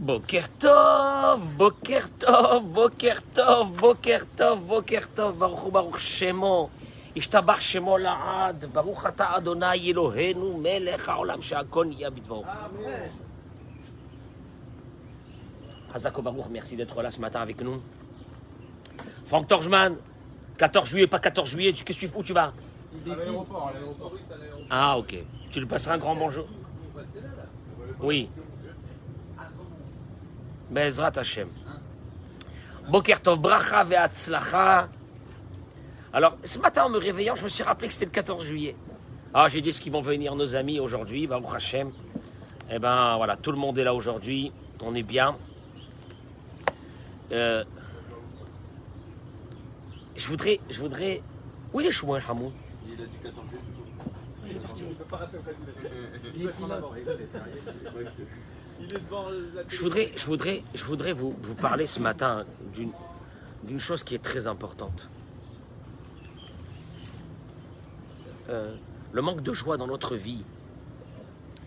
Boker Tov, Boker Tov, Boker Tov, Boker Tov, Boker Tov, Baruch Hu Baruch Shemo, Ishtabach Shemo La'ad, Baruch Ata Adonai Eloheinu, Melech HaOlam She'akol Niyeh B'Dvaro. Amen. Hazako Baruch, merci d'être là ce matin avec nous. Franck Torjman, 14 juillet, pas 14 juillet, qu'est-ce que tu fais, où tu vas? À l'aéroport. Ah, ok. Tu lui passeras un grand bonjour? Oui. Be'ezrat Hashem. Boker Tov, bracha ve'atzlacha. Alors, ce matin, en me réveillant, je me suis rappelé que c'était le 14 juillet. Ah, j'ai dit ce qu'ils vont venir nos amis aujourd'hui, Baruch Hashem. Eh ben, voilà, tout le monde est là aujourd'hui. On est bien. Je voudrais... Où est les Shmuel Hamoud? Il a dit 14 juillet. Il est parti. Je voudrais vous parler ce matin d'une chose qui est très importante. Le manque de joie dans notre vie.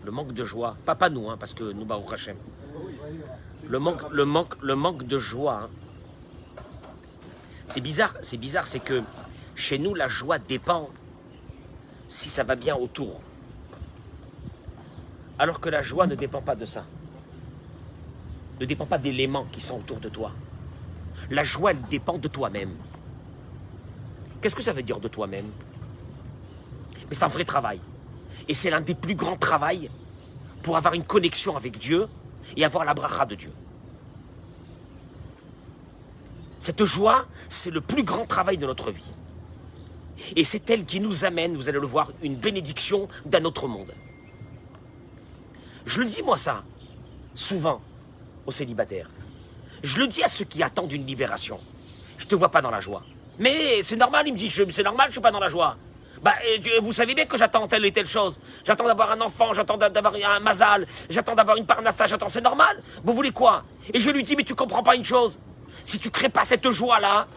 Le manque de joie. Pas nous, hein, parce que nous, Baruch Hashem. Le manque de joie. Hein. C'est bizarre, c'est que chez nous, la joie dépend si ça va bien autour. Alors que la joie ne dépend pas de ça. Ne dépend pas d'éléments qui sont autour de toi. La joie, elle dépend de toi-même. Qu'est-ce que ça veut dire de toi-même? Mais c'est un vrai travail. Et c'est l'un des plus grands travails pour avoir une connexion avec Dieu et avoir la bracha de Dieu. Cette joie, c'est le plus grand travail de notre vie. Et c'est elle qui nous amène, vous allez le voir, une bénédiction d'un autre monde. Je le dis moi ça, souvent, aux célibataires. Je le dis à ceux qui attendent une libération. Je ne te vois pas dans la joie. Mais c'est normal, il me dit, c'est normal, je ne suis pas dans la joie. Bah, vous savez bien que j'attends telle et telle chose. J'attends d'avoir un enfant, j'attends d'avoir un mazal, j'attends d'avoir une parnassa, c'est normal. Vous voulez quoi? Et je lui dis, mais tu comprends pas une chose. Si tu ne crées pas cette joie-là,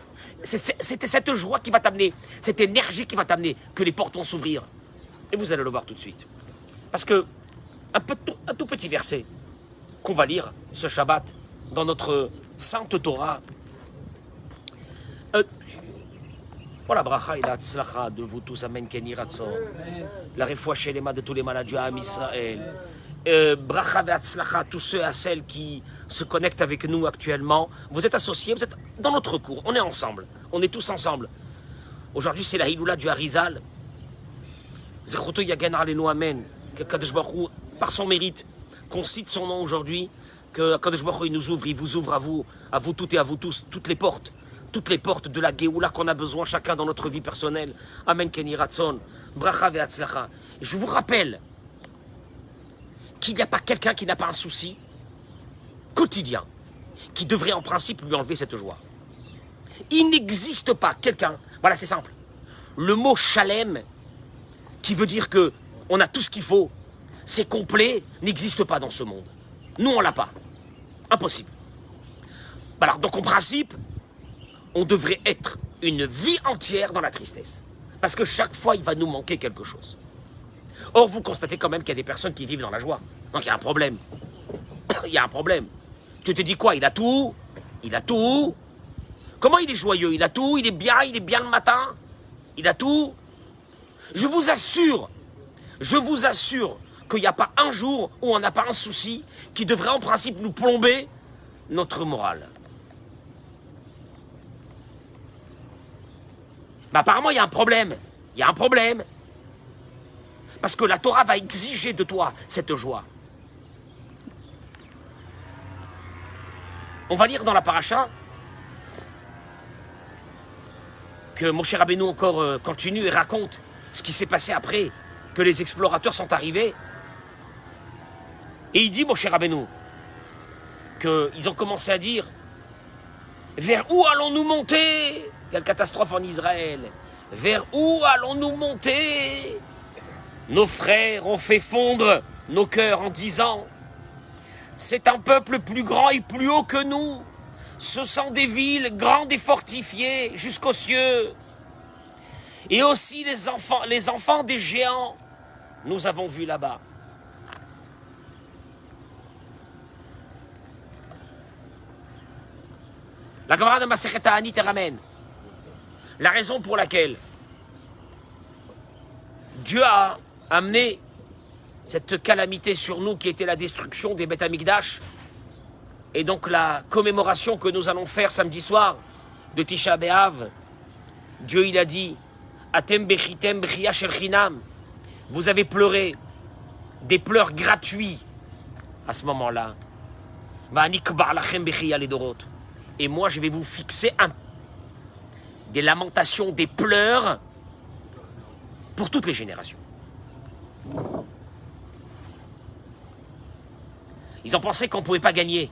c'est cette joie qui va t'amener, cette énergie qui va t'amener, que les portes vont s'ouvrir. Et vous allez le voir tout de suite. Parce que, un tout petit verset qu'on va lire ce Shabbat dans notre sainte Torah. Voilà, bracha et la tzlacha de vous tous, amen, Kenny Ratson. La refoua shelema de tous les malades à Israël. Bracha et tzlacha, tous ceux et celles qui se connectent avec nous actuellement. Vous êtes associés, vous êtes dans notre cours, on est ensemble, on est tous ensemble. Aujourd'hui, c'est la Hiloula du Harizal. Zechoto yagen alenu amen. Que Kadosh Baruch Hu, par son mérite, qu'on cite son nom aujourd'hui, que Kadosh Baruch Hu, il nous ouvre, il vous ouvre à vous toutes et à vous tous, toutes les portes de la Géoula qu'on a besoin chacun dans notre vie personnelle. Amen, Kenny Ratson, bracha ve'atzlacha. Je vous rappelle qu'il n'y a pas quelqu'un qui n'a pas un souci quotidien qui devrait en principe lui enlever cette joie. Il n'existe pas quelqu'un, voilà c'est simple, le mot Shalem, qui veut dire que on a tout ce qu'il faut, c'est complet, n'existe pas dans ce monde. Nous on l'a pas, impossible. Alors donc en principe, on devrait être une vie entière dans la tristesse. Parce que chaque fois, il va nous manquer quelque chose. Or, vous constatez quand même qu'il y a des personnes qui vivent dans la joie. Donc, il y a un problème. Il y a un problème. Tu te dis quoi? Il a tout. Il a tout. Comment il est joyeux? Il a tout. Il est bien le matin. Il a tout. Je vous assure qu'il n'y a pas un jour où on n'a pas un souci qui devrait en principe nous plomber notre morale. Mais apparemment, il y a un problème. Il y a un problème. Parce que la Torah va exiger de toi cette joie. On va lire dans la paracha que Moshe Rabbeinu encore continue et raconte ce qui s'est passé après que les explorateurs sont arrivés. Et il dit, Moshe Rabbeinu, qu'ils ont commencé à dire « Vers où allons-nous monter ?» Quelle catastrophe en Israël. Vers où allons-nous monter? Nos frères ont fait fondre nos cœurs en disant « C'est un peuple plus grand et plus haut que nous. Ce sont des villes grandes et fortifiées jusqu'aux cieux. Et aussi les enfants des géants, nous avons vu là-bas. » La Gemara de Masechet Ta'anit te ramène la raison pour laquelle Dieu a amené cette calamité sur nous qui était la destruction des Beth Amikdash et donc la commémoration que nous allons faire samedi soir de Tisha B'Av. Dieu il a dit Atem bechitem bechia shel chinam. Vous avez pleuré des pleurs gratuits à ce moment-là. Et moi je vais vous fixer des lamentations, des pleurs pour toutes les générations. Ils ont pensé qu'on ne pouvait pas gagner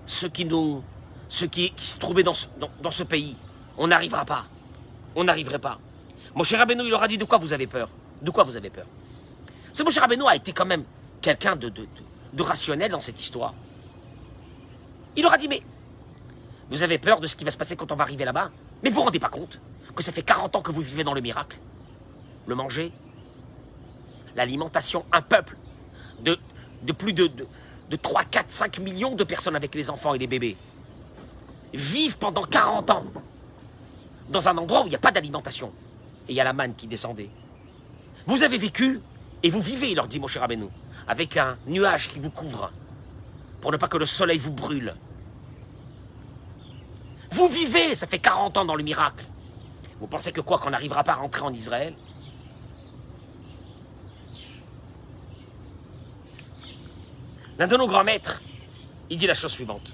ceux qui se trouvaient dans ce pays. On n'arrivera pas. On n'arriverait pas. Moshe Rabbeinu, il leur a dit de quoi vous avez peur. De quoi vous avez peur. C'est Moshe Rabbeinu a été quand même quelqu'un de rationnel dans cette histoire. Il leur a dit, mais vous avez peur de ce qui va se passer quand on va arriver là-bas? Mais vous ne vous rendez pas compte que ça fait 40 ans que vous vivez dans le miracle? Le manger, l'alimentation, un peuple de plus de 3, 4, 5 millions de personnes avec les enfants et les bébés vivent pendant 40 ans dans un endroit où il n'y a pas d'alimentation. Et il y a la manne qui descendait. Vous avez vécu et vous vivez, il leur dit Moshe Rabbeinu, avec un nuage qui vous couvre pour ne pas que le soleil vous brûle. Vous vivez, ça fait 40 ans dans le miracle. Vous pensez que quoi, qu'on n'arrivera pas à rentrer en Israël? L'un de nos grands maîtres, il dit la chose suivante.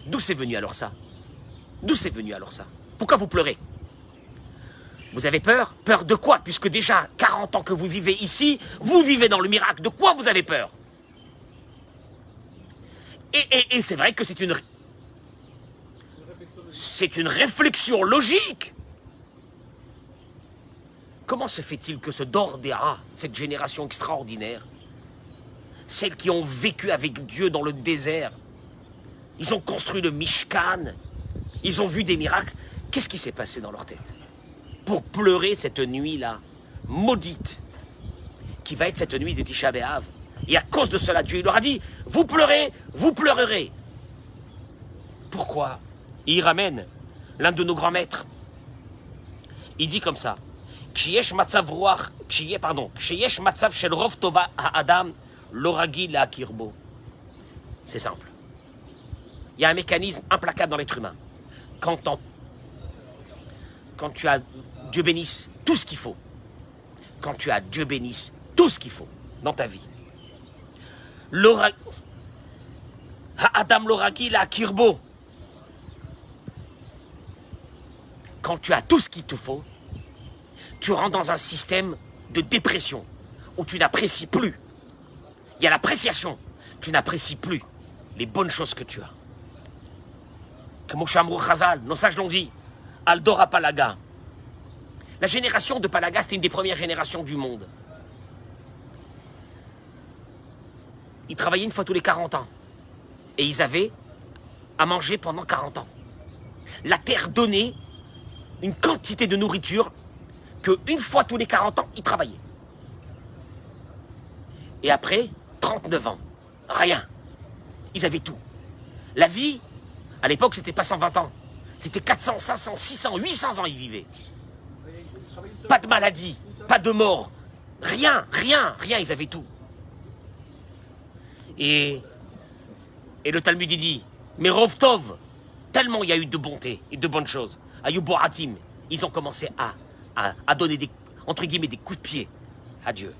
D'où c'est venu alors ça? D'où c'est venu alors ça? Pourquoi vous pleurez? Vous avez peur? Peur de quoi? Puisque déjà 40 ans que vous vivez ici, vous vivez dans le miracle. De quoi vous avez peur? Et c'est vrai que c'est une réflexion logique. Comment se fait-il que ce Dordéa, cette génération extraordinaire, celles qui ont vécu avec Dieu dans le désert, ils ont construit le Mishkan, ils ont vu des miracles, qu'est-ce qui s'est passé dans leur tête pour pleurer cette nuit-là, maudite, qui va être cette nuit de Tisha B'Av? Et à cause de cela, Dieu il leur a dit, vous pleurez, vous pleurerez. Pourquoi? Et il ramène l'un de nos grands maîtres. Il dit comme ça, Kshiyesh matzav ruach, kshiyesh matzav shel rov tova ha'adam lo ragil la'akirbo. C'est simple. Il y a un mécanisme implacable dans l'être humain. Quand tu as Dieu bénisse tout ce qu'il faut, quand tu as Dieu bénisse tout ce qu'il faut dans ta vie, Ha'adam lo ragil la'akirbo. Quand tu as tout ce qu'il te faut, tu rentres dans un système de dépression où tu n'apprécies plus. Il y a l'appréciation. Tu n'apprécies plus les bonnes choses que tu as. Comme au Shamrou Chazal, nos sages l'ont dit, Aldora Palaga. La génération de Palaga, c'était une des premières générations du monde. Ils travaillaient une fois tous les 40 ans. Et ils avaient à manger pendant 40 ans. La terre donnait une quantité de nourriture qu'une fois tous les 40 ans, ils travaillaient. Et après, 39 ans, rien. Ils avaient tout. La vie, à l'époque, c'était pas 120 ans. C'était 400, 500, 600, 800 ans, ils vivaient. Pas de maladie, pas de mort. Rien, ils avaient tout. Et le Talmud, il dit, mais Rov Tov, tellement il y a eu de bonté et de bonnes choses. Ayuboratim, ils ont commencé à donner entre guillemets des coups de pied à Dieu.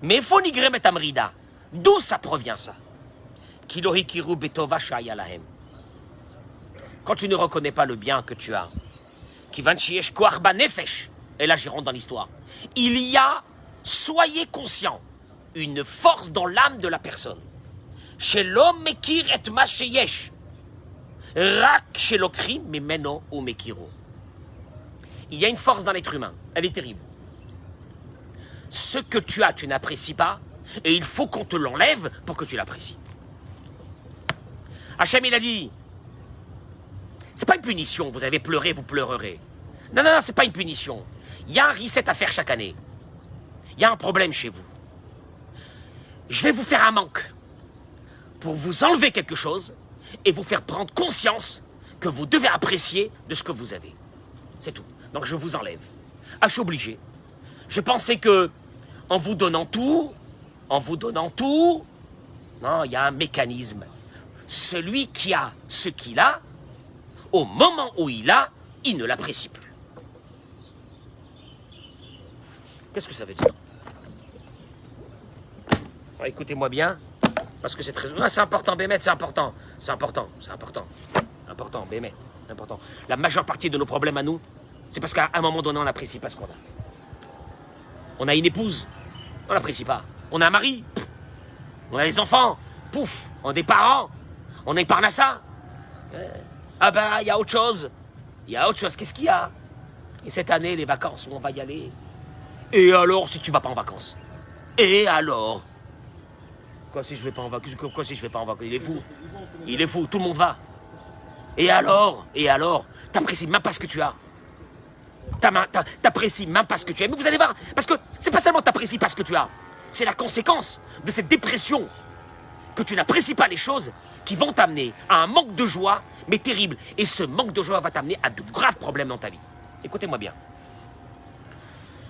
Mais Fonigrem et Amrida, d'où ça provient ça? Kilohikiru betova shayalahem. Quand tu ne reconnais pas le bien que tu as, Kivanchiesh koarba nefesh, et là j'y rentre dans l'histoire, il y a, soyez conscients, une force dans l'âme de la personne. Chez l'homme mekir et macheyesh. Rak chez l'okrim, mais meno ou mekiro. Il y a une force dans l'être humain, elle est terrible. Ce que tu as, tu n'apprécies pas, et il faut qu'on te l'enlève pour que tu l'apprécies. Hachem, il a dit, c'est pas une punition, vous avez pleuré, vous pleurerez. Non, c'est pas une punition. Il y a un reset à faire chaque année. Il y a un problème chez vous. Je vais vous faire un manque pour vous enlever quelque chose et vous faire prendre conscience que vous devez apprécier de ce que vous avez. C'est tout. Donc je vous enlève. Ah, je suis obligé. Je pensais que, en vous donnant tout, non, il y a un mécanisme. Celui qui a ce qu'il a, au moment où il ne l'apprécie plus. Qu'est-ce que ça veut dire? Alors, écoutez-moi bien, parce que c'est très... Ah, c'est important, Bémet, c'est important. C'est important, c'est important. Important, Bémet, important. La majeure partie de nos problèmes à nous, c'est parce qu'à un moment donné, on n'apprécie pas ce qu'on a. On a une épouse, on n'apprécie pas. On a un mari, on a des enfants, pouf, on a des parents, on est Parnassa. Ah ben, il y a autre chose. Il y a autre chose, qu'est-ce qu'il y a? Et cette année, les vacances, où on va y aller? Et alors, si tu vas pas en vacances? Et alors? Quoi si je vais pas en vacances? Quoi si je vais pas en vacances? Il est fou. Il est fou, tout le monde va. Et alors? Et alors? T'apprécies même pas ce que tu as. T'apprécies même pas ce que tu as. Mais vous allez voir, parce que c'est pas seulement t'apprécies pas ce que tu as. C'est la conséquence de cette dépression que tu n'apprécies pas les choses qui vont t'amener à un manque de joie, mais terrible. Et ce manque de joie va t'amener à de graves problèmes dans ta vie. Écoutez-moi bien.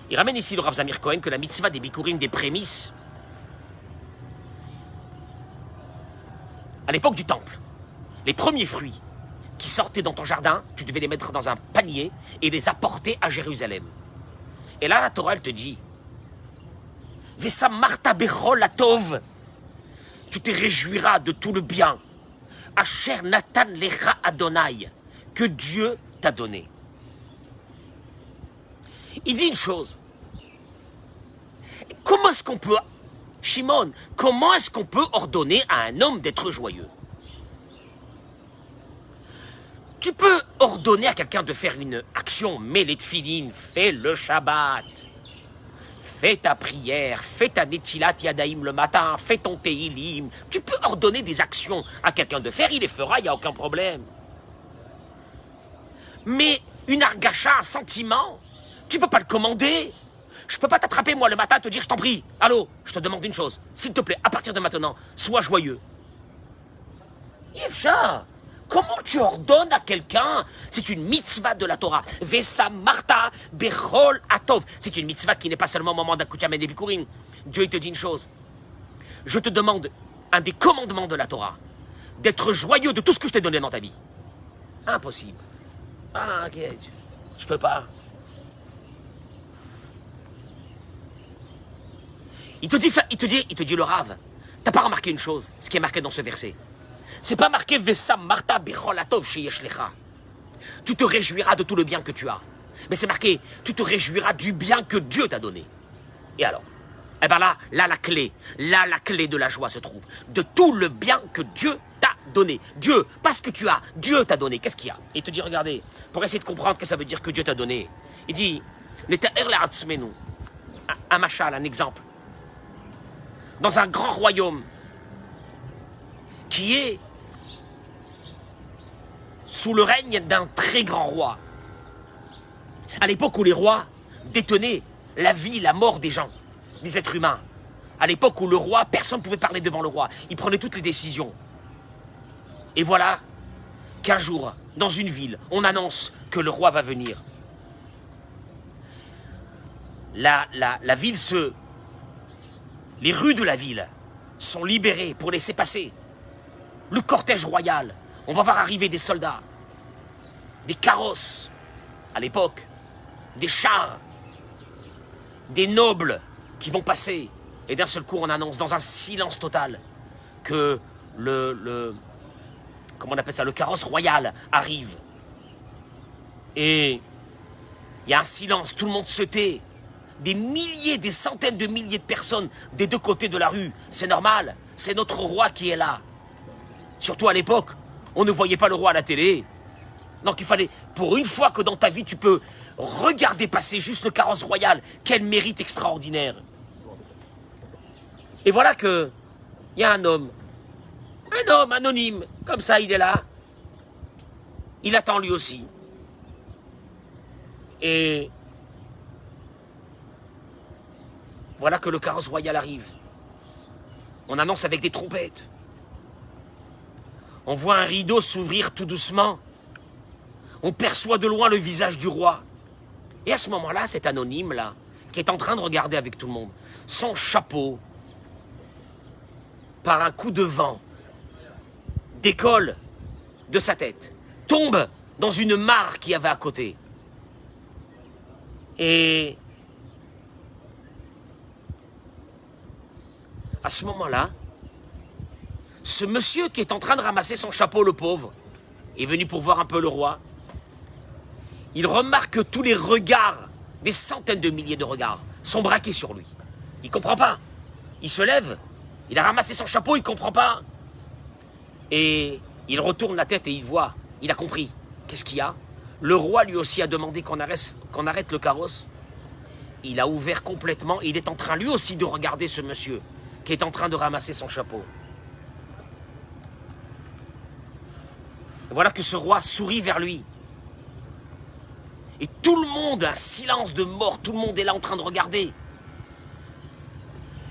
Il ramène ici le Rav Zamir Cohen que la mitzvah des bikurim, des prémices, à l'époque du temple, les premiers fruits qui sortaient dans ton jardin, tu devais les mettre dans un panier et les apporter à Jérusalem. Et là, la Torah, elle te dit, Vesamarta bechol atov, tu te réjouiras de tout le bien, Asher Natan lecha Adonai, que Dieu t'a donné. Il dit une chose. Comment est-ce qu'on peut, Shimon, comment est-ce qu'on peut ordonner à un homme d'être joyeux? Tu peux ordonner à quelqu'un de faire une action, mets les tefilines, fais le Shabbat, fais ta prière, fais ta Netilat Yadaïm le matin, fais ton Teilim. Tu peux ordonner des actions à quelqu'un de faire, il les fera, il n'y a aucun problème. Mais une argacha, un sentiment, tu peux pas le commander. Je peux pas t'attraper moi le matin et te dire je t'en prie, allô, je te demande une chose, s'il te plaît, à partir de maintenant, sois joyeux. Yevcha, comment tu ordonnes à quelqu'un? C'est une mitzvah de la Torah. Vesa Marta Bechol Atov. C'est une mitzvah qui n'est pas seulement au moment d'Akut Yamen et Bikurim. Dieu il te dit une chose. Je te demande un des commandements de la Torah, d'être joyeux de tout ce que je t'ai donné dans ta vie. Impossible. Ah, ok, je peux pas. Il te dit le Rav, t'as pas remarqué une chose, ce qui est marqué dans ce verset. C'est pas marqué Vesam Marta Bechol Atov Sheyesh Lecha. Tu te réjouiras de tout le bien que tu as. Mais c'est marqué, tu te réjouiras du bien que Dieu t'a donné. Et alors? Eh ben là, la clé de la joie se trouve. De tout le bien que Dieu t'a donné. Dieu, pas ce que tu as, Dieu t'a donné. Qu'est-ce qu'il y a? Et il te dit, regardez, pour essayer de comprendre ce que ça veut dire que Dieu t'a donné. Il dit, un machal, un exemple. Dans un grand royaume qui est sous le règne d'un très grand roi. À l'époque où les rois détenaient la vie, la mort des gens, des êtres humains. À l'époque où le roi, personne ne pouvait parler devant le roi. Il prenait toutes les décisions. Et voilà qu'un jour, dans une ville, on annonce que le roi va venir. La ville les rues de la ville sont libérées pour laisser passer le cortège royal. On va voir arriver des soldats, des carrosses, à l'époque, des chars, des nobles qui vont passer. Et d'un seul coup, on annonce dans un silence total que comment on appelle ça, le carrosse royal arrive. Et il y a un silence, tout le monde se tait. Des milliers, des centaines de milliers de personnes des deux côtés de la rue. C'est normal, c'est notre roi qui est là. Surtout à l'époque, on ne voyait pas le roi à la télé. Donc il fallait, pour une fois que dans ta vie, tu peux regarder passer juste le carrosse royal. Quel mérite extraordinaire. Et voilà que il y a un homme anonyme, comme ça, il est là. Il attend lui aussi. Et voilà que le carrosse royal arrive. On annonce avec des trompettes. On voit un rideau s'ouvrir tout doucement. On perçoit de loin le visage du roi. Et à ce moment-là, cet anonyme-là, qui est en train de regarder avec tout le monde, son chapeau, par un coup de vent, décolle de sa tête, tombe dans une mare qu'il y avait à côté. Et à ce moment-là, ce monsieur qui est en train de ramasser son chapeau, le pauvre, est venu pour voir un peu le roi. Il remarque que tous les regards, des centaines de milliers de regards, sont braqués sur lui. Il ne comprend pas. Il se lève, il a ramassé son chapeau, il ne comprend pas. Et il retourne la tête et il voit, il a compris. Qu'est-ce qu'il y a? Le roi lui aussi a demandé qu'on arrête le carrosse. Il a ouvert complètement, il est en train lui aussi de regarder ce monsieur qui est en train de ramasser son chapeau. Voilà que ce roi sourit vers lui. Et tout le monde, un silence de mort, tout le monde est là en train de regarder.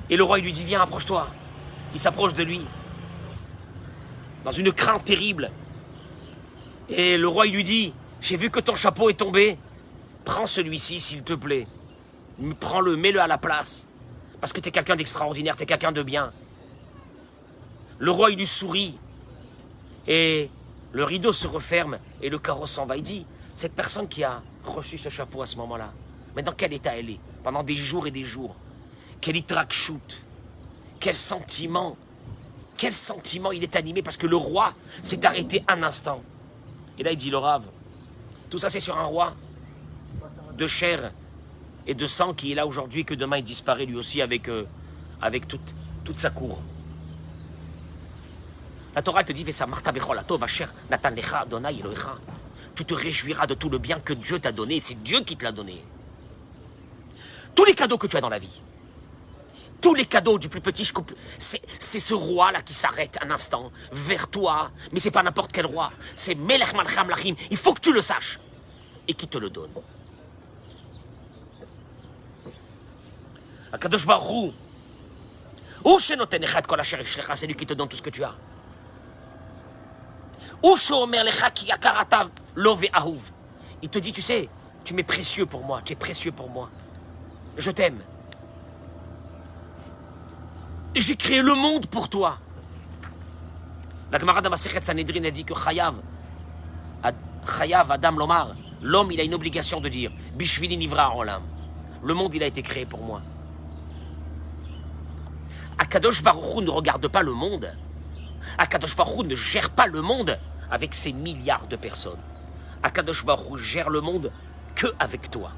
Et le roi, il lui dit, viens, approche-toi. Il s'approche de lui, dans une crainte terrible. Et le roi, il lui dit, j'ai vu que ton chapeau est tombé. Prends celui-ci, s'il te plaît. Prends-le, mets-le à la place. Parce que tu es quelqu'un d'extraordinaire, tu es quelqu'un de bien. Le roi, il lui sourit. Et le rideau se referme et le carrosse s'en va. Il dit, cette personne qui a reçu ce chapeau à ce moment-là, mais dans quel état elle est? Pendant des jours et des jours. Quel itrak-shoot. Quel sentiment il est animé parce que le roi s'est arrêté un instant. Et là, il dit, le Rav, tout ça c'est sur un roi de chair et de sang qui est là aujourd'hui et que demain il disparaît lui aussi avec toute sa cour. La Torah te dit, tu te réjouiras de tout le bien que Dieu t'a donné, c'est Dieu qui te l'a donné. Tous les cadeaux que tu as dans la vie, tous les cadeaux du plus petit, c'est ce roi-là qui s'arrête un instant vers toi, mais c'est pas n'importe quel roi, c'est Melech Malchei Amlachim, il faut que tu le saches, et qui te le donne. Akadosh Baruch Hu, c'est lui qui te donne tout ce que tu as. Il te dit, tu sais, tu m'es précieux pour moi, tu es précieux pour moi. Je t'aime. J'ai créé le monde pour toi. La Gemara dans Masechet Sanhedrin a dit que Chayav Adam Lomar, l'homme il a une obligation de dire Bishvili Nivra Olam. Le monde il a été créé pour moi. Akadosh Baruch Hu ne regarde pas le monde. Akadosh Baruch Hu ne gère pas le monde avec ses milliards de personnes. Akadosh Baruch Hu gère le monde que avec toi.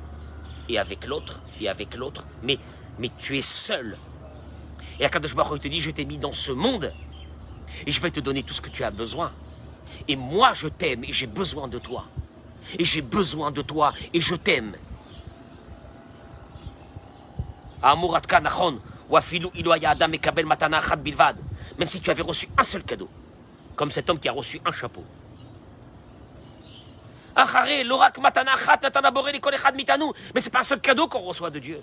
Et avec l'autre, mais tu es seul. Et Akadosh Baruch Hu te dit, je t'ai mis dans ce monde et je vais te donner tout ce que tu as besoin. Et moi je t'aime et j'ai besoin de toi. Et j'ai besoin de toi et je t'aime. Amuratka nachon. Même si tu avais reçu un seul cadeau, comme cet homme qui a reçu un chapeau. Mais c'est pas un seul cadeau qu'on reçoit de Dieu.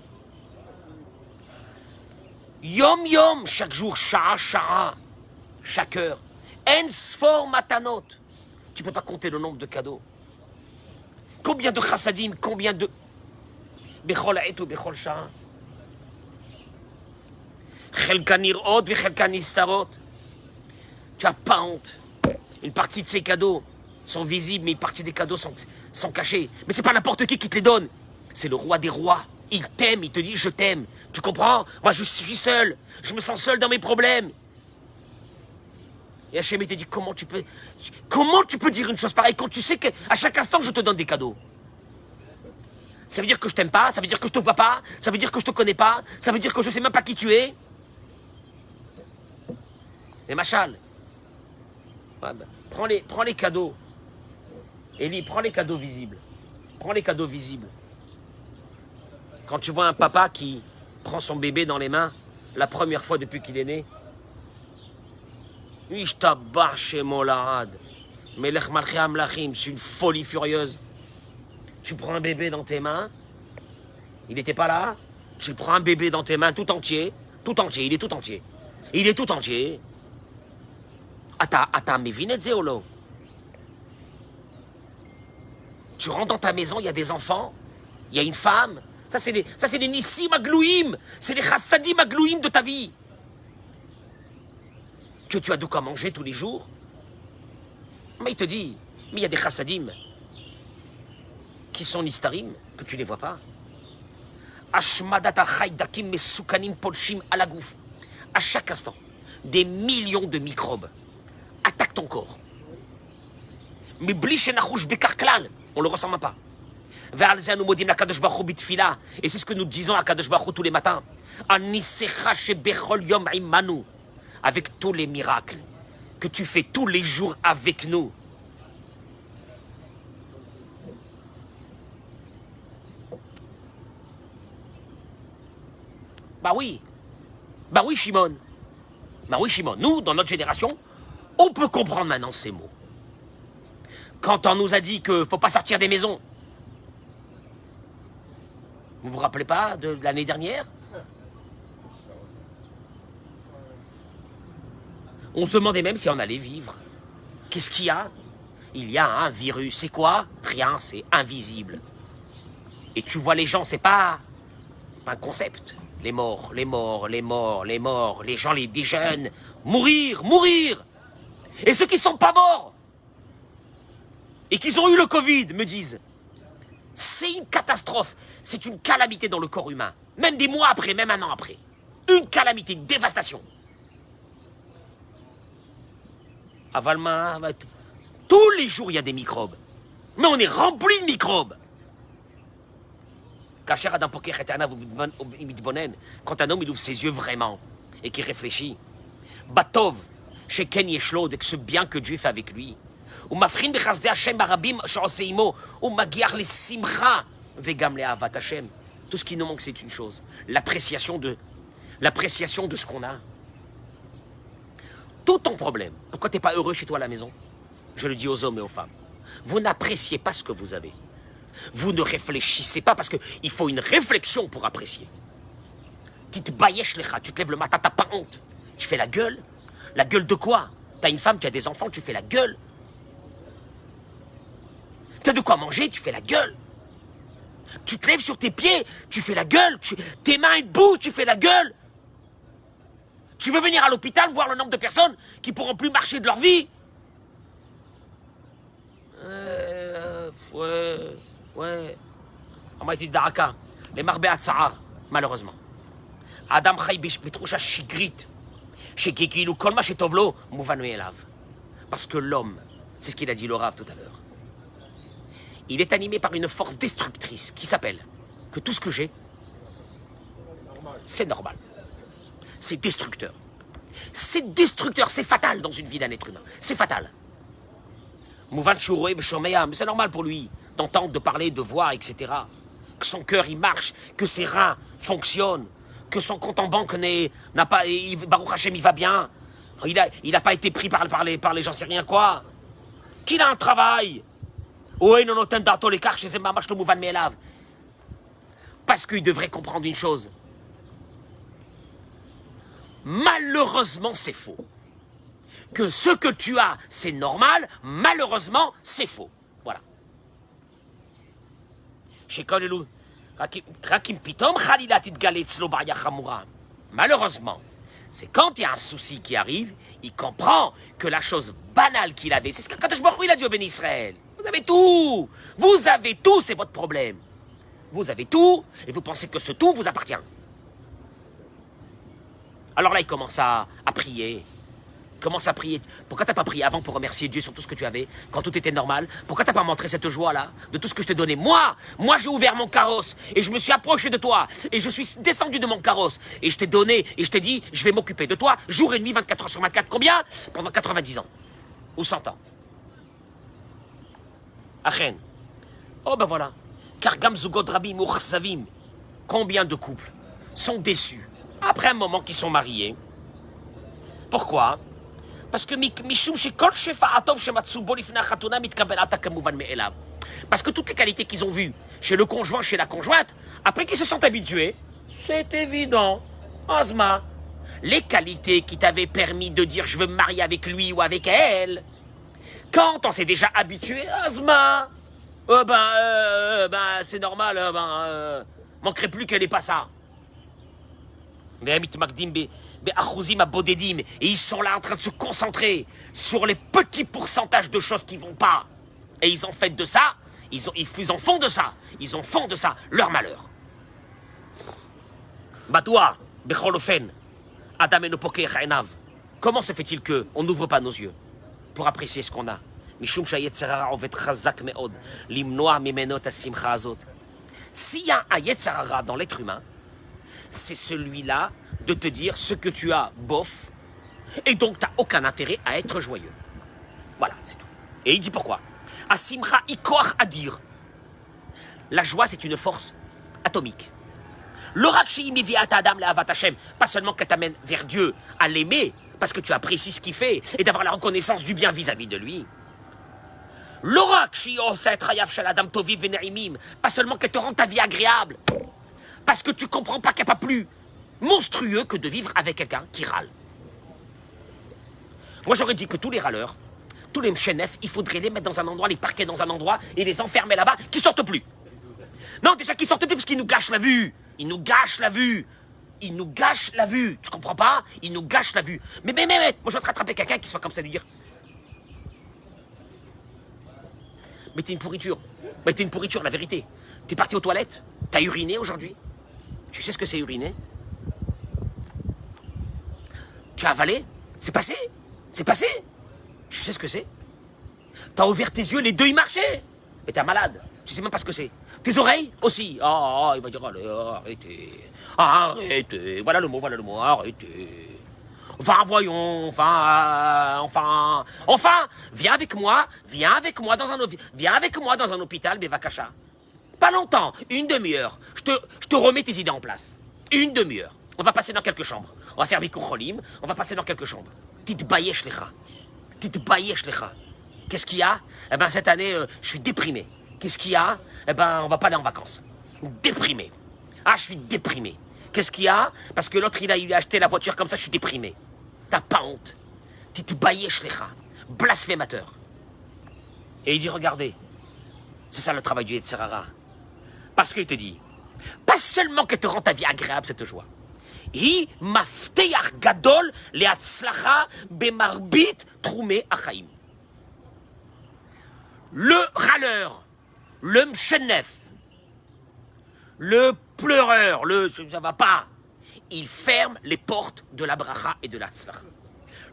Yom yom, chaque jour, sha'a sha'a, chaque heure. En sfor matanot. Tu peux pas compter le nombre de cadeaux. Combien de chassadim, combien de bechol ha'et ou bechol sha'a. Tu n'as pas honte. Une partie de ces cadeaux sont visibles, mais une partie des cadeaux sont cachés. Mais c'est pas n'importe qui te les donne. C'est le roi des rois. Il t'aime, il te dit je t'aime. Tu comprends? Moi je suis seul. Je me sens seul dans mes problèmes. Et Hachem te dit comment tu peux dire une chose pareille quand tu sais qu'à chaque instant je te donne des cadeaux? Ça veut dire que je t'aime pas? Ça veut dire que je te vois pas? Ça veut dire que je te connais pas? Ça veut dire que je sais même pas qui tu es? Et Machal, prends les cadeaux. Élie, prends les cadeaux visibles. Prends les cadeaux visibles. Quand tu vois un papa qui prend son bébé dans les mains, la première fois depuis qu'il est né, Ishtabach Molahad, Melech Malchei Amlachim, c'est une folie furieuse. Tu prends un bébé dans tes mains, il n'était pas là, tu prends un bébé dans tes mains tout entier, il est tout entier. Il est tout entier. אתה מבין את זה או לא? Tu rentres dans ta maison, il y a des enfants, il y a une femme. Ça, c'est des Nissim Aglouim. C'est les Chassadim Aglouim de ta vie. Que tu as de quoi manger tous les jours. Mais il te dit, mais il y a des Chassadim qui sont Nistarim, que tu ne les vois pas. Ashmadata Chaydakim Mesukanim Polshim Alagouf. À chaque instant, des millions de microbes attaquent ton corps. Mais Blishenachouch Bekarklal, on ne le ressent même pas. Et c'est ce que nous disons à Kadosh Baruch Hu tous les matins. Avec tous les miracles que tu fais tous les jours avec nous. Bah oui, Shimon. Bah oui, Shimon. Nous, dans notre génération, on peut comprendre maintenant ces mots. Quand on nous a dit qu'il ne faut pas sortir des maisons, vous vous rappelez pas de l'année dernière? On se demandait même si on allait vivre. Qu'est-ce qu'il y a? Il y a un virus. C'est quoi? Rien, c'est invisible. Et tu vois les gens, c'est pas un concept. Les morts, les morts, les morts, les morts, les gens, des jeunes, mourir, mourir. Et ceux qui sont pas morts et qui ont eu le Covid me disent, c'est une catastrophe, c'est une calamité dans le corps humain. Même des mois après, même un an après. Une calamité, une dévastation. Avalma, tous les jours il y a des microbes. Mais on est rempli de microbes. Quand un homme il ouvre ses yeux vraiment et qu'il réfléchit, Batov, chez Ken Yeshlod, avec ce bien que Dieu fait avec lui, ou mafrin bechasde Hashem barabim sh'oseimo, ou magiar le simcha vegam le avat Hashem. Tout ce qui nous manque, c'est une chose, l'appréciation de ce qu'on a. Tout ton problème, pourquoi tu n'es pas heureux chez toi à la maison? Je le dis aux hommes et aux femmes. Vous n'appréciez pas ce que vous avez. Vous ne réfléchissez pas parce qu'il faut une réflexion pour apprécier. Tu te bailleches les rats, tu te lèves le matin, t'as pas honte. Tu fais la gueule. La gueule de quoi? T'as une femme, tu as des enfants, tu fais la gueule. T'as de quoi manger, tu fais la gueule. Tu te lèves sur tes pieds, tu fais la gueule. Tes mains elles bougent, tu fais la gueule. Tu veux venir à l'hôpital voir le nombre de personnes qui ne pourront plus marcher de leur vie? Ouais. On m'a dit Daraka, les marbé à Tsahar, malheureusement. Adam Chaybish, Petrusha Shigrit, chez Kikilou, Kolma chez Tovlo, Mouvanu Elav. Parce que l'homme, c'est ce qu'il a dit le Rav tout à l'heure, il est animé par une force destructrice qui s'appelle que tout ce que j'ai, c'est normal. C'est destructeur. C'est destructeur, c'est fatal dans une vie d'un être humain. C'est fatal. Mouvan Chouroué, Choméa, mais c'est normal pour lui d'entendre, de parler, de voir, etc. Que son cœur, il marche, que ses reins fonctionnent, que son compte en banque n'a pas... Baruch Hashem, il va bien. Il n'a pas été pris par les j'en sais rien quoi. Qu'il a un travail. Oui, non, non, les cartes chez Mamash le Mouvan Melav. Parce qu'il devrait comprendre une chose. Malheureusement, c'est faux. Que ce que tu as, c'est normal, malheureusement, c'est faux. Voilà. Malheureusement, c'est quand il y a un souci qui arrive, il comprend que la chose banale qu'il avait, c'est ce que Kadosh Baruch Hu, il a dit au béni Israël. Vous avez tout. Vous avez tout, c'est votre problème. Vous avez tout, et vous pensez que ce tout vous appartient. Alors là, il commence à prier. Il commence à prier. Pourquoi t'as pas prié avant pour remercier Dieu sur tout ce que tu avais, quand tout était normal? Pourquoi t'as pas montré cette joie-là, de tout ce que je t'ai donné? Moi, j'ai ouvert mon carrosse, et je me suis approché de toi, et je suis descendu de mon carrosse, et je t'ai donné, et je t'ai dit, je vais m'occuper de toi, jour et nuit, 24 heures sur 24. Combien? Pendant 90 ans. Ou 100 ans. Achen. Oh ben voilà. Car Gamzugod Rabbi Mouchsavim. Combien de couples sont déçus après un moment qu'ils sont mariés? Pourquoi? Parce que parce que toutes les qualités qu'ils ont vues chez le conjoint, chez la conjointe, après qu'ils se sont habitués, c'est évident. Ozma, les qualités qui t'avaient permis de dire je veux me marier avec lui ou avec elle, quand on s'est déjà habitué, Ozma, C'est normal, manquerait plus qu'elle n'ait pas ça. Et ils sont là en train de se concentrer sur les petits pourcentages de choses qui vont pas. Et ils ont fait de ça, ils en font de ça, leur malheur. Badoua, Becholofen, Adam Enopoke Chainav. Comment se fait-il qu'on n'ouvre pas nos yeux pour apprécier ce qu'on a? S'il y a un Yetzarara dans l'être humain, c'est celui-là de te dire ce que tu as, bof, et donc tu n'as aucun intérêt à être joyeux. Voilà, c'est tout. Et il dit pourquoi? Asimcha ikoach adir. La joie, c'est une force atomique. Pas seulement qu'elle t'amène vers Dieu, à l'aimer, parce que tu apprécies ce qu'il fait, et d'avoir la reconnaissance du bien vis-à-vis de lui. Pas seulement qu'elle te rend ta vie agréable, parce que tu comprends pas qu'il n'y a pas plus monstrueux que de vivre avec quelqu'un qui râle. Moi, j'aurais dit que tous les râleurs, tous les mchenefs, il faudrait les mettre dans un endroit, les parquer dans un endroit et les enfermer là-bas, qu'ils sortent plus. Non, déjà qu'ils sortent plus parce qu'ils nous gâchent la vue. Ils nous gâchent la vue. Ils nous gâchent la vue. Tu comprends pas? Ils nous gâchent la vue. Mais, moi, je vais te rattraper quelqu'un qui soit comme ça, lui dire. Mais t'es une pourriture. Mais t'es une pourriture, la vérité. T'es parti aux toilettes? T'as uriné aujourd'hui? Tu sais ce que c'est uriner? Tu as avalé? C'est passé? C'est passé? Tu sais ce que c'est? T'as ouvert tes yeux, les deux ils marchaient. Mais t'es malade. Tu sais même pas ce que c'est. Tes oreilles aussi. Il va dire, allez, arrêtez. Arrêtez. Voilà le mot, arrêtez. Enfin, voyons, enfin, viens avec moi dans un hôpital, Bevakasha. Pas longtemps, une demi-heure. Je te remets tes idées en place. Une demi-heure. On va passer dans quelques chambres. On va faire Bikur Cholim, on va passer dans quelques chambres. Titbayesh lecha. Qu'est-ce qu'il y a? Cette année, je suis déprimé. Qu'est-ce qu'il y a? On va pas aller en vacances. Déprimé. Je suis déprimé. Qu'est-ce qu'il y a? Parce que l'autre, il a acheté la voiture comme ça, je suis déprimé. T'as pas honte. Titbayesh lecha. Blasphémateur. Et il dit, regardez, c'est ça le travail du Yetzirara. Parce qu'il te dit, pas seulement que te rend ta vie agréable, cette joie. Hi mafteach gadol leatzlacha bemarbit troumé achaim. Le râleur, le mchenef, le pleureur, ça va pas, il ferme les portes de la bracha et de la tzlacha.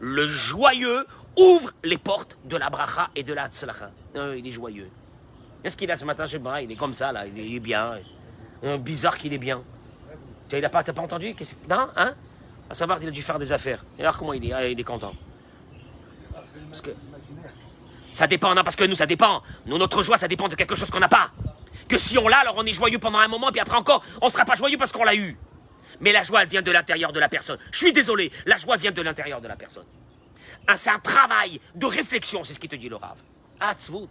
Le joyeux ouvre les portes de la bracha et de la tzlacha. Il est joyeux. Qu'est-ce qu'il a ce matin? Je sais pas, il est comme ça là, il est bien. Bizarre qu'il est bien. T'as pas entendu? Non, hein? À savoir, il a dû faire des affaires. Et alors comment il est content? Parce que ça dépend, non, parce que nous, ça dépend. Nous, notre joie, ça dépend de quelque chose qu'on n'a pas. Que si on l'a, alors on est joyeux pendant un moment, puis après encore, on ne sera pas joyeux parce qu'on l'a eu. Mais la joie, elle vient de l'intérieur de la personne. Je suis désolé, la joie vient de l'intérieur de la personne. C'est un travail de réflexion, c'est ce qui te dit le Rav. Tzvut.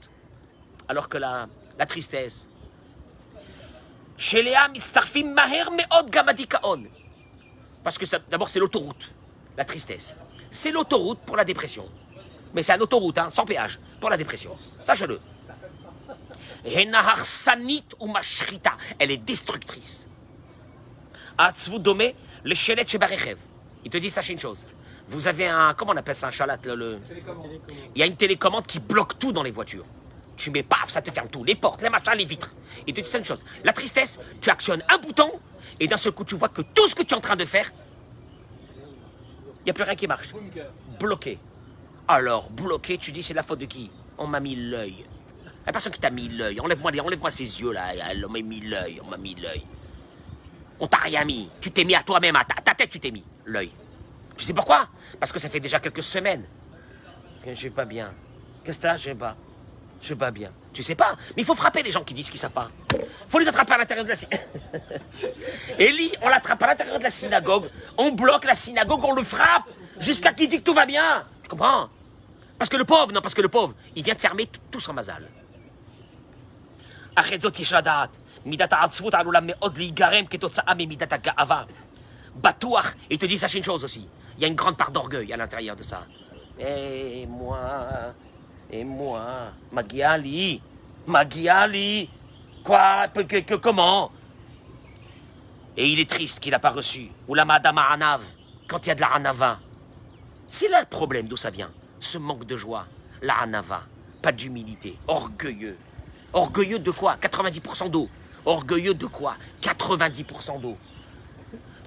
Alors que la tristesse. Chez Léa, mitztarfim maher me'od gamadikaon. Parce que d'abord, c'est l'autoroute, la tristesse. C'est l'autoroute pour la dépression. Mais c'est une autoroute, sans péage, pour la dépression. Sache-le. Elle est destructrice. Il te dit, sachez une chose. Vous avez un, comment on appelle ça, un chalat, il y a une télécommande qui bloque tout dans les voitures. Tu mets paf, ça te ferme tout, les portes, les machins, les vitres. Il te dit, c'est une chose. La tristesse, tu actionnes un bouton, et d'un seul coup, tu vois que tout ce que tu es en train de faire, il n'y a plus rien qui marche. Bloqué. Alors, bloqué, tu dis, c'est la faute de qui? On m'a mis l'œil. La personne qui t'a mis l'œil, enlève-moi ces yeux-là. On m'a mis l'œil, On t'a rien mis. Tu t'es mis à toi-même, à ta tête, tu t'es mis l'œil. Tu sais pourquoi? Parce que ça fait déjà quelques semaines que je vais pas bien. Qu'est-ce que t'as? Je sais pas. Je vais pas bien. Tu sais pas? Mais il faut frapper les gens qui disent qu'ils savent pas. Faut les attraper à l'intérieur de la synagogue. Élie, on l'attrape à l'intérieur de la synagogue. On bloque la synagogue, on le frappe jusqu'à qu'il dit que tout va bien. Tu comprends? Parce que le pauvre, il vient de fermer tout son mazal. Batouach, il te dit, sachez une chose aussi. Il y a une grande part d'orgueil à l'intérieur de ça. Et moi, Magiali. Magiali. Quoi? Comment? Et il est triste qu'il n'a pas reçu. Ou la madame Anav, quand il y a de la Anava. C'est là le problème, d'où ça vient. Ce manque de joie. La Anava. Pas d'humilité. Orgueilleux. Orgueilleux de quoi? 90% d'eau. Orgueilleux de quoi? 90% d'eau.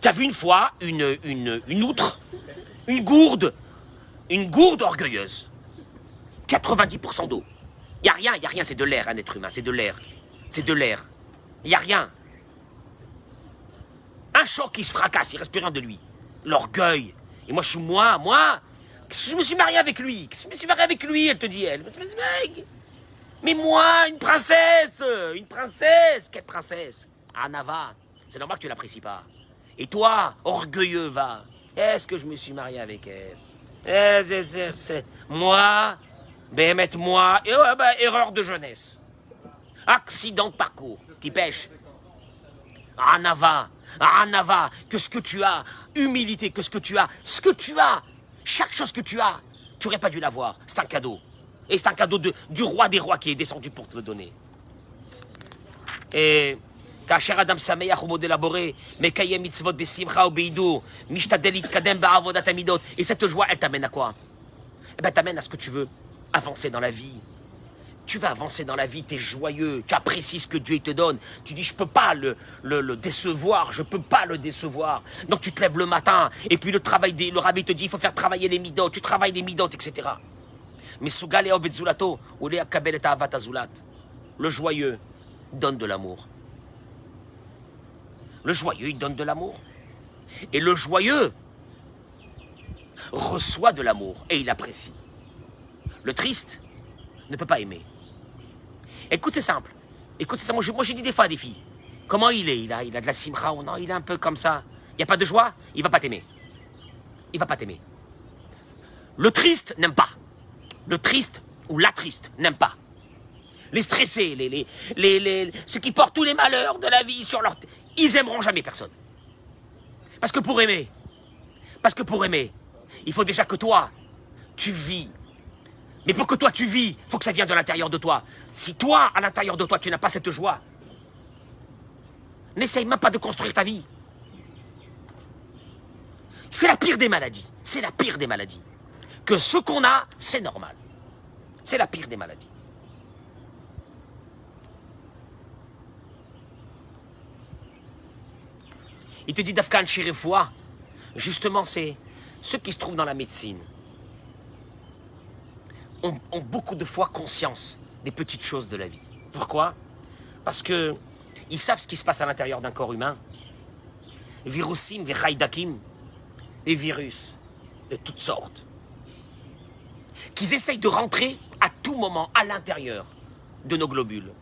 Tu as vu une fois une outre, une gourde orgueilleuse. 90% d'eau. Il n'y a rien, c'est de l'air, un être humain, c'est de l'air. C'est de l'air. Il n'y a rien. Un choc qui se fracasse, il reste plus rien de lui. L'orgueil. Et moi, je me suis marié avec lui. Elle te dit, elle. Mais moi, une princesse. Quelle princesse? Anava. C'est normal que tu l'apprécies pas. Et toi, orgueilleux, va. Est-ce que je me suis marié avec elle? Moi, moi, erreur de jeunesse. Accident de parcours. T'y pêches. Anava, que ce que tu as, humilité, que ce que tu as, chaque chose que tu as, tu n'aurais pas dû l'avoir. C'est un cadeau. Et c'est un cadeau du roi des rois qui est descendu pour te le donner. Et כאשר אדם שמח ומודה לבורא, מקיים מצוות בשמחה ובהידור, משתדל להתקדם בעבודת המידות. Et cette joie, elle t'amène à quoi? Eh ben, t'amène à ce que tu veux, avancer dans la vie. Tu vas avancer dans la vie, tu es joyeux, tu apprécies ce que Dieu te donne. Tu dis, je ne peux pas le décevoir, je ne peux pas le décevoir. Donc tu te lèves le matin, et puis le rabbi te dit, il faut faire travailler les midot, tu travailles les midot, etc. Mais le joyeux donne de l'amour. Le joyeux, il donne de l'amour. Et le joyeux reçoit de l'amour, et il apprécie. Le triste ne peut pas aimer. Écoute, c'est simple. Moi, j'ai dit des fois à des filles. Comment il est? Il a de la simcha ou non? Il est un peu comme ça. Il n'y a pas de joie? Il va pas t'aimer. Il va pas t'aimer. Le triste n'aime pas. Le triste ou la triste n'aime pas. Les stressés, ceux qui portent tous les malheurs de la vie sur leur tête, ils aimeront jamais personne. Parce que pour aimer, il faut déjà que toi, tu vis. Mais pour que toi tu vis, il faut que ça vienne de l'intérieur de toi. Si toi, à l'intérieur de toi, tu n'as pas cette joie, n'essaye même pas de construire ta vie. C'est la pire des maladies. C'est la pire des maladies. Que ce qu'on a, c'est normal. C'est la pire des maladies. Il te dit d'Afghan Chirifoua, justement, c'est ceux qui se trouvent dans la médecine. Ont beaucoup de fois conscience des petites choses de la vie. Pourquoi? Parce que ils savent ce qui se passe à l'intérieur d'un corps humain. Virusim, vechaydakim, des virus de toutes sortes, qu'ils essayent de rentrer à tout moment à l'intérieur de nos globules.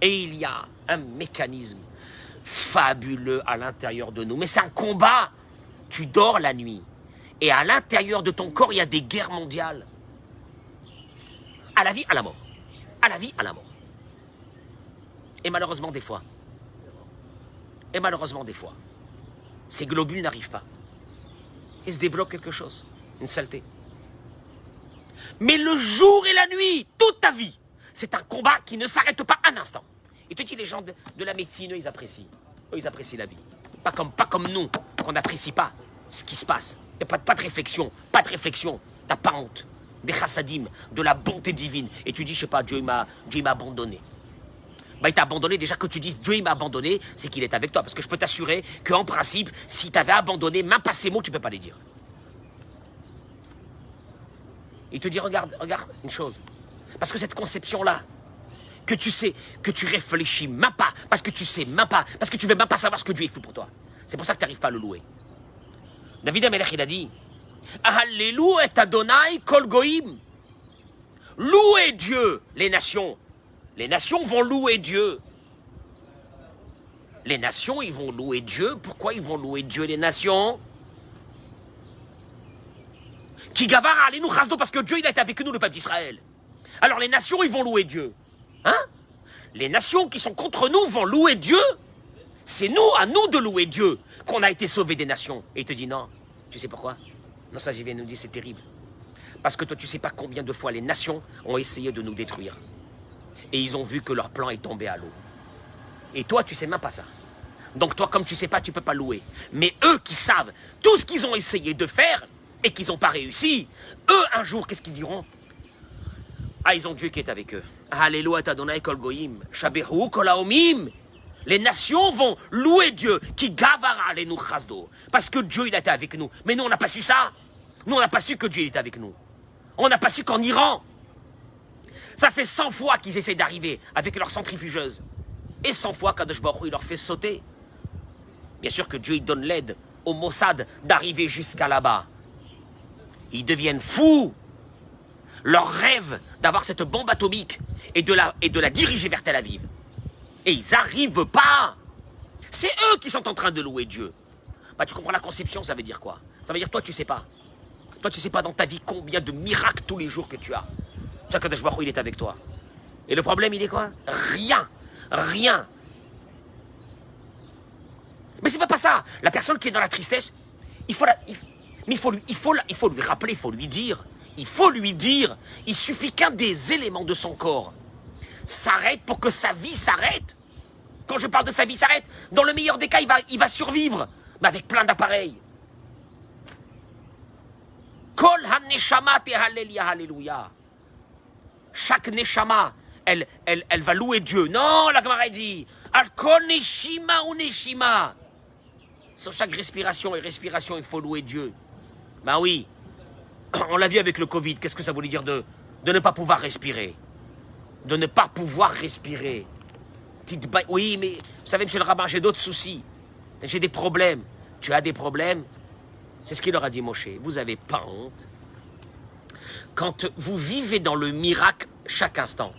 Et il y a un mécanisme fabuleux à l'intérieur de nous. Mais c'est un combat. Tu dors la nuit. Et à l'intérieur de ton corps, il y a des guerres mondiales. À la vie, à la mort. À la vie, à la mort. Et malheureusement, des fois, ces globules n'arrivent pas. Il se développe quelque chose. Une saleté. Mais le jour et la nuit, toute ta vie, c'est un combat qui ne s'arrête pas un instant. Et te dis, les gens de la médecine, eux, ils apprécient. Eux, ils apprécient la vie. Pas comme nous, qu'on n'apprécie pas ce qui se passe. Il n'y a pas de réflexion. T'as pas honte. Des chassadim, de la bonté divine. Et tu dis, je sais pas, Dieu il m'a abandonné. Bah, il t'a abandonné, déjà que tu dises Dieu il m'a abandonné, c'est qu'il est avec toi. Parce que je peux t'assurer qu'en principe, si t'avais abandonné, même pas ces mots, tu peux pas les dire. Il te dit, regarde une chose. Parce que cette conception-là, que tu sais, que tu réfléchis même pas, parce que tu sais même pas, parce que tu veux même pas savoir ce que Dieu fait pour toi. C'est pour ça que tu n'arrives pas à le louer. David Amelech, il a dit, Alléluia et Adonai kol goïm. Louez Dieu, les nations. Les nations vont louer Dieu. Les nations, ils vont louer Dieu. Pourquoi ils vont louer Dieu, les nations? Qui gavara allez nous chasdo, parce que Dieu, il a été avec nous, le peuple d'Israël. Alors les nations, ils vont louer Dieu. Hein? Les nations qui sont contre nous vont louer Dieu. C'est nous, à nous de louer Dieu, qu'on a été sauvés des nations. Et il te dit non. Tu sais pourquoi? Non, ça, j'y viens nous dire, c'est terrible. Parce que toi, tu sais pas combien de fois les nations ont essayé de nous détruire. Et ils ont vu que leur plan est tombé à l'eau. Et toi, tu sais même pas ça. Donc toi, comme tu sais pas, tu peux pas louer. Mais eux qui savent tout ce qu'ils ont essayé de faire et qu'ils n'ont pas réussi, eux, un jour, qu'est-ce qu'ils diront? Ah, ils ont Dieu qui est avec eux. Alléluia, Adonai kol goyim, shabehu kol haomim. Les nations vont louer Dieu, qui gavara les nous chasdo. Parce que Dieu, il était avec nous. Mais nous, on n'a pas su ça. Nous, on n'a pas su que Dieu, il était avec nous. On n'a pas su qu'en Iran, ça fait 100 fois qu'ils essaient d'arriver avec leur centrifugeuse. Et 100 fois, Kadosh Baruch Hu, il leur fait sauter. Bien sûr que Dieu, il donne l'aide au Mossad d'arriver jusqu'à là-bas. Ils deviennent fous. Leur rêve d'avoir cette bombe atomique et de la diriger vers Tel Aviv. Et ils n'arrivent pas. C'est eux qui sont en train de louer Dieu. Bah, tu comprends la conception, ça veut dire quoi? Ça veut dire toi, tu sais pas. Toi, tu sais pas dans ta vie combien de miracles tous les jours que tu as. Tu sais que Kadosh Baruch Hu, il est avec toi. Et le problème, il est quoi? Rien. Rien. Mais c'est pas ça. La personne qui est dans la tristesse, il faut lui rappeler, il faut lui dire. Il faut lui dire. Il suffit qu'un des éléments de son corps s'arrête pour que sa vie s'arrête. Quand je parle de sa vie s'arrête, dans le meilleur des cas, il va survivre. Mais avec plein d'appareils. Kol ha-neshama tehalel alléluia. Chaque neshama, elle va louer Dieu. Non, la Gemara dit, al kol neshima ou neshima. Sur chaque respiration et respiration, il faut louer Dieu. Ben oui, on l'a vu avec le Covid. Qu'est-ce que ça voulait dire de ne pas pouvoir respirer? De ne pas pouvoir respirer. Oui, mais vous savez, monsieur le rabbin, j'ai d'autres soucis. J'ai des problèmes. Tu as des problèmes? C'est ce qu'il leur a dit Moshe. Vous n'avez pas honte? Quand vous vivez dans le miracle chaque instant,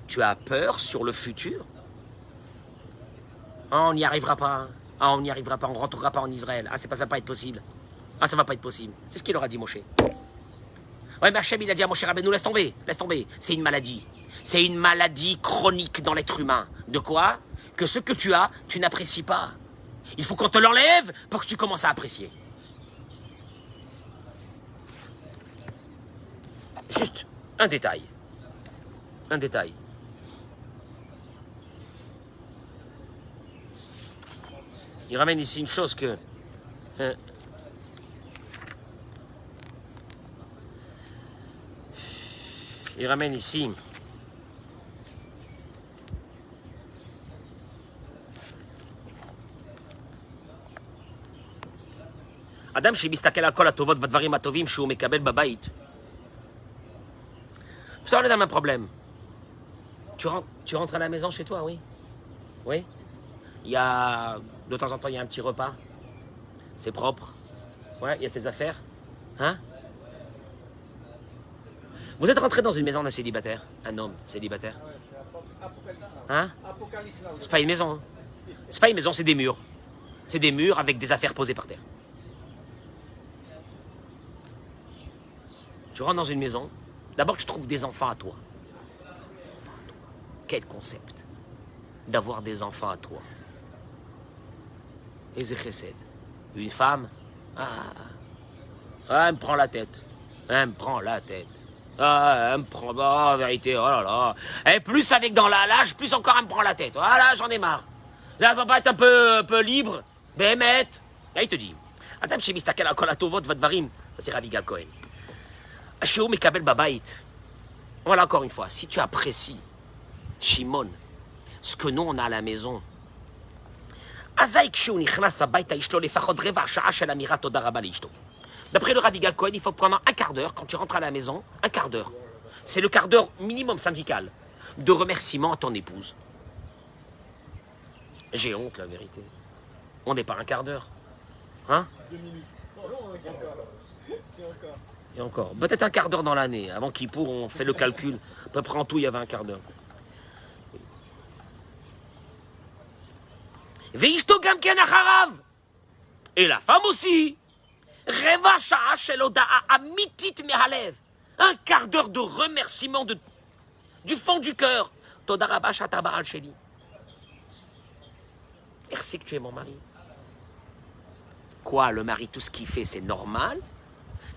tu as peur sur le futur? Ah, on n'y arrivera pas. Ah, on n'y arrivera pas, on ne rentrera pas en Israël. Ah, ça va pas être possible. Ah, ça va pas être possible. C'est ce qu'il leur a dit Moshe. Ouais, mais Hachem, il a dit à Moshe Rabbeinu, laisse tomber, laisse tomber. C'est une maladie. C'est une maladie chronique dans l'être humain. De quoi? Que ce que tu as, tu n'apprécies pas. Il faut qu'on te l'enlève pour que tu commences à apprécier. Juste un détail. Un détail. Il ramène ici une chose que... il ramène ici... אדם שמסתכל על כל הטובות והדברים הטובים שהוא מקבל בבית. Ça, on est dans le même problème. Tu rentres à la maison chez toi, oui? Oui? Il y a... De temps en temps, il y a un petit repas. C'est propre. Ouais, il y a tes affaires. Hein? Vous êtes rentré dans une maison d'un célibataire? Un homme célibataire? Hein? C'est pas une maison. Hein? C'est pas une maison, c'est des murs. C'est des murs avec des affaires posées par terre. Tu rentres dans une maison. D'abord, tu trouves des enfants à toi. Quel concept d'avoir des enfants à toi. Et Zechesed. Une femme, elle me prend la tête. Elle me prend la tête. Elle me prend, en vérité, oh là là. Et plus avec dans l'âge, plus encore elle me prend la tête. Voilà, j'en ai marre. Là, elle va pas être un peu libre. Bémet. Là, il te dit, Adam shemistakel al kol hatovot vadvarim. Ça, c'est Rav Yigal Cohen. Asheu mekabel babait. Voilà, encore une fois, si tu apprécies Shimon, ce que nous, on a à la maison, d'après le Rav Yigal Cohen, il faut prendre un quart d'heure, quand tu rentres à la maison, un quart d'heure. C'est le quart d'heure minimum syndical de remerciement à ton épouse. J'ai honte, la vérité. On n'est pas un quart d'heure. Hein? 2 minutes. Et encore. Peut-être un quart d'heure dans l'année. Avant Kippour, on fait le calcul. À peu près en tout, il y avait un quart d'heure. Et la femme aussi. Un quart d'heure de remerciement du fond du cœur. Merci que tu es mon mari. Quoi, le mari, tout ce qu'il fait, c'est normal?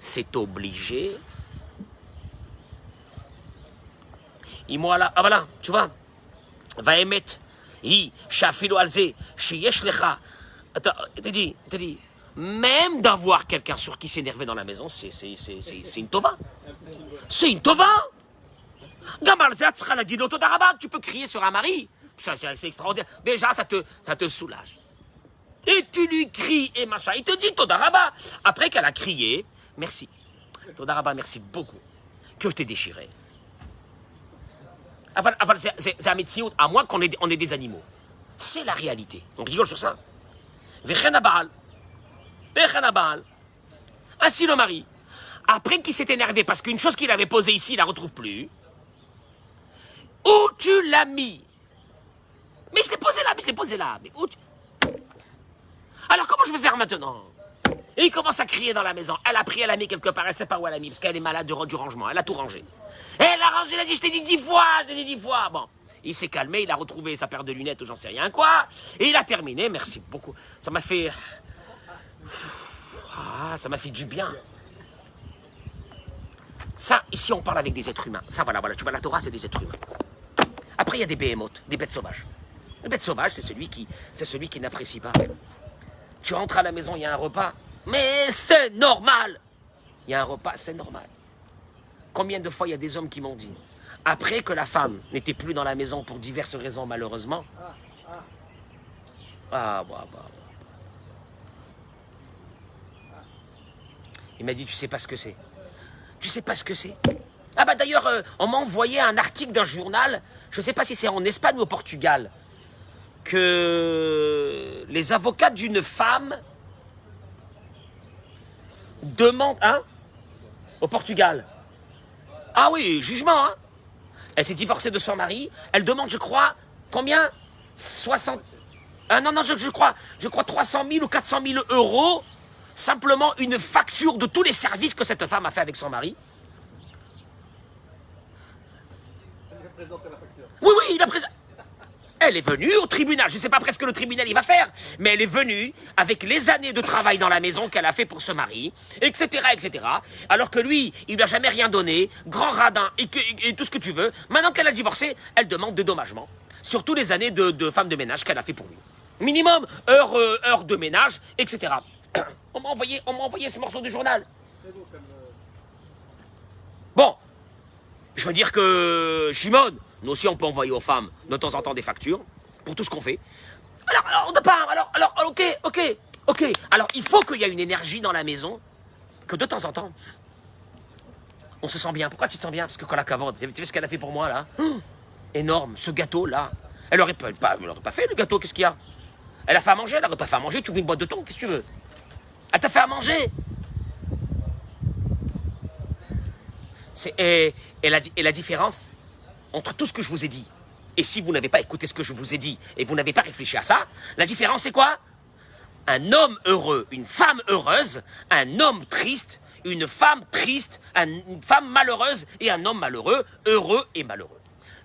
c'est obligé. Ah voilà, tu vois. Va émettre. Shafilo alze, sheyesh lecha. T'as dit, même d'avoir quelqu'un sur qui s'énerver dans la maison, c'est une tova. C'est une tova. Tu peux crier sur un mari. C'est extraordinaire. Déjà, ça te soulage. Et tu lui cries et machin. Il te dit Todaraba. Après qu'elle a crié, merci. Todaraba, merci beaucoup. Que je t'ai déchiré. C'est un métier, à moins qu'on ait des animaux. C'est la réalité. On rigole sur ça. Vechenabal. Ainsi le mari, après qu'il s'est énervé parce qu'une chose qu'il avait posée ici, il la retrouve plus. Où tu l'as mis? Mais je l'ai posé là, Mais où tu... Alors comment je vais faire maintenant? Et il commence à crier dans la maison. Elle a mis quelque part, elle sait pas où elle a mis, parce qu'elle est malade du rangement. Elle a tout rangé. Elle a rangé, elle a dit, je t'ai dit 10 fois. Bon, il s'est calmé, il a retrouvé sa paire de lunettes ou j'en sais rien quoi. Et il a terminé, merci beaucoup. Ça m'a fait du bien. Ça, ici on parle avec des êtres humains. Ça voilà, tu vois, la Torah c'est des êtres humains. Après il y a des béhémotes, des bêtes sauvages. Le bête sauvage, c'est celui qui n'apprécie pas. Tu rentres à la maison, il y a un repas. Mais c'est normal. Il y a un repas, c'est normal. Combien de fois il y a des hommes qui m'ont dit, après que la femme n'était plus dans la maison pour diverses raisons malheureusement, il m'a dit, tu sais pas ce que c'est. Tu sais pas ce que c'est. Ah bah d'ailleurs, on m'a envoyé un article d'un journal, je sais pas si c'est en Espagne ou au Portugal, que les avocats d'une femme demandent, au Portugal. Ah oui, jugement, Elle s'est divorcée de son mari, elle demande, je crois, combien 60... Ah non, je crois 300 000 ou 400 000 euros, simplement une facture de tous les services que cette femme a fait avec son mari. Oui, il a présenté. Elle est venue au tribunal, je ne sais pas presque le tribunal il va faire, mais elle est venue avec les années de travail dans la maison qu'elle a fait pour ce mari, etc., alors que lui, il lui a jamais rien donné, grand radin, et tout ce que tu veux. Maintenant qu'elle a divorcé, elle demande dédommagement sur toutes les années de femme de ménage qu'elle a fait pour lui. Minimum, heure de ménage, etc. On m'a envoyé ce morceau du journal. Bon, je veux dire que Shimon, nous aussi, on peut envoyer aux femmes de temps en temps des factures pour tout ce qu'on fait. Alors, ok. Alors, il faut qu'il y ait une énergie dans la maison que de temps en temps, on se sent bien. Pourquoi tu te sens bien? Parce que quand la cavante, tu sais ce qu'elle a fait pour moi, là? Énorme, ce gâteau-là. Elle aurait pas fait le gâteau, qu'est-ce qu'il y a? Elle a fait à manger, elle n'aurait pas fait à manger, tu ouvres une boîte de thon, qu'est-ce que tu veux? Elle t'a fait à manger. Et la différence entre tout ce que je vous ai dit, et si vous n'avez pas écouté ce que je vous ai dit, et vous n'avez pas réfléchi à ça, la différence c'est quoi? Un homme heureux, une femme heureuse, un homme triste, une femme triste, une femme malheureuse, et un homme malheureux, heureux et malheureux.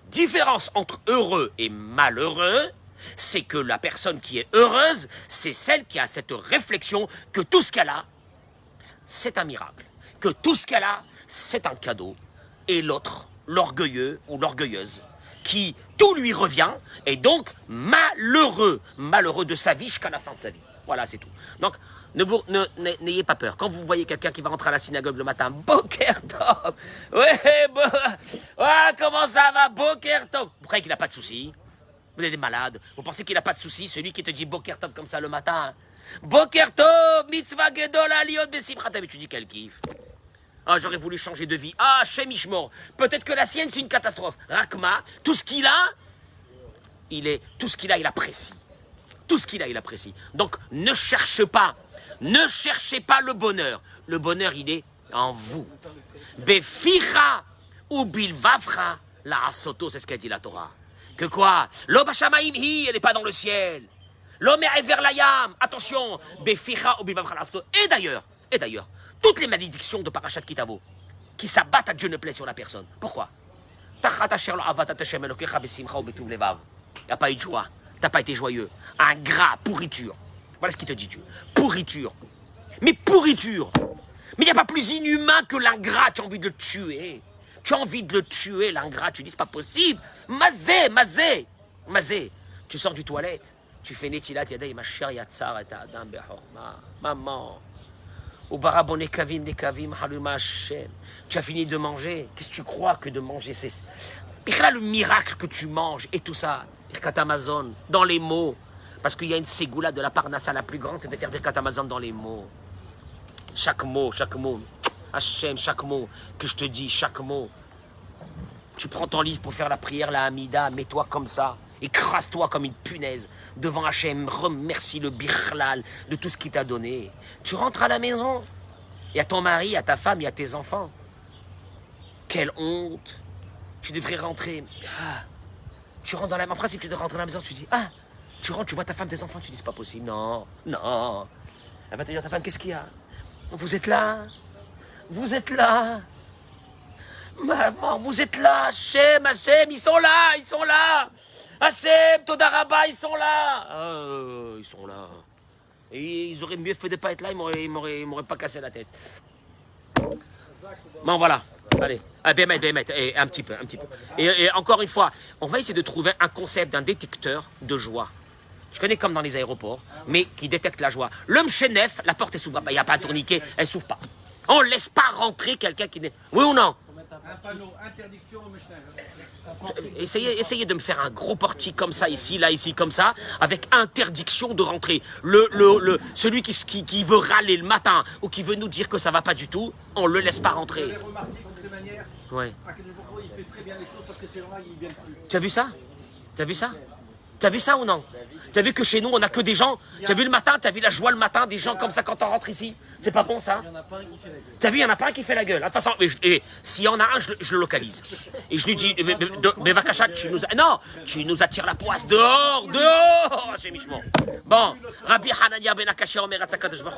Différence entre heureux et malheureux, c'est que la personne qui est heureuse, c'est celle qui a cette réflexion que tout ce qu'elle a, c'est un miracle. Que tout ce qu'elle a, c'est un cadeau. Et l'autre, l'orgueilleux ou l'orgueilleuse, qui tout lui revient, et donc malheureux de sa vie jusqu'à la fin de sa vie. Voilà, c'est tout. Donc, n'ayez pas peur. Quand vous voyez quelqu'un qui va rentrer à la synagogue le matin, Boker Tov, comment ça va, Boker Tov? Vous croyez qu'il n'a pas de soucis? Vous êtes des malades. Vous pensez qu'il n'a pas de soucis, celui qui te dit Boker Tov comme ça le matin? Boker Tov, mitzvah gedol aliyot besimchat. Mais tu dis quel kiff. Ah, j'aurais voulu changer de vie. Ah, Shem Ishmor. Peut-être que la sienne, c'est une catastrophe. Rakma, tout ce qu'il a, il apprécie. Tout ce qu'il a, il apprécie. Donc, ne cherchez pas le bonheur. Le bonheur, il est en vous. Beficha ou bilvavcha la asoto, c'est ce qu'a dit la Torah. Que quoi? Lo bashamaim hi, elle n'est pas dans le ciel. Lo me'ever layam, attention. Beficha ou bilvavcha la asoto. Et d'ailleurs, toutes les malédictions de Parashat Kitavo qui s'abattent à Dieu ne plaît sur la personne. Pourquoi? Il n'y a pas eu de joie. Tu n'as pas été joyeux. Ingrat, pourriture. Voilà ce qu'il te dit Dieu. Pourriture. Mais pourriture. Mais il n'y a pas plus inhumain que l'ingrat, tu as envie de le tuer. Tu as envie de le tuer, l'ingrat, tu dis c'est pas possible. Mazé. Tu sors du toilette, tu fais Netilat Yadai, ma chère Yatsar et Adam Behorma. Maman. Au barabon Nekavim, Haluma Hashem. Tu as fini de manger. Qu'est-ce que tu crois que de manger c'est. Là, le miracle que tu manges et tout ça. Birkat Amazon, dans les mots. Parce qu'il y a une ségoula de la Parnassa la plus grande, c'est de faire Birkat Amazon dans les mots. Chaque mot. Hachem, chaque mot que je te dis, chaque mot. Tu prends ton livre pour faire la prière, la Hamida, mets-toi comme ça. Écrase-toi comme une punaise devant Hachem. Remercie le Bichlal de tout ce qu'il t'a donné. Tu rentres à la maison. Il y a ton mari, il y a ta femme, il y a tes enfants. Quelle honte. Tu devrais rentrer. Ah. Tu rentres dans la... En principe, tu devrais rentrer dans la maison, tu dis, ah, tu rentres, tu vois ta femme, tes enfants, tu dis, c'est pas possible. Non. Elle va te dire, ta femme, qu'est-ce qu'il y a? Vous êtes là. Maman, vous êtes là. Hachem, ils sont là. Hachem, Todaraba, ils sont là. Ils sont là. Et ils auraient mieux fait de pas être là, ils m'auraient pas cassé la tête. Bon, voilà. Allez, Bémet, et un petit peu. Et encore une fois, on va essayer de trouver un concept d'un détecteur de joie. Je connais comme dans les aéroports, mais qui détecte la joie. L'homme chenef, la porte est s'ouvre pas. Il n'y a pas un tourniquet, elle s'ouvre pas. On ne laisse pas rentrer quelqu'un qui n'est... Oui ou non? Un panneau, interdiction au Mishnah. Essayez de me faire un gros portique comme ça, ici, comme ça, avec interdiction de rentrer. Celui qui veut râler le matin ou qui veut nous dire que ça va pas du tout, on le laisse pas rentrer. Vous avez remarqué de toutes les manières, Ouais. il fait très bien les choses parce que ces gens-là, ils viennent plus. Tu as vu ça? T'as vu ça ou non? T'as vu que chez nous, on n'a que des gens... T'as vu le matin? T'as vu la joie le matin? Des gens comme ça quand on rentre ici? C'est pas bon, ça? T'as vu, il y en a pas un qui fait la gueule. De toute façon, s'il y en a un, je le localise. Et je lui dis, mais Vakachat, tu nous attires la poisse. Dehors! J'ai Michemont. Bon, Rabbi Hanania ben Akashi Omer Atzakadosh Baruch Hu.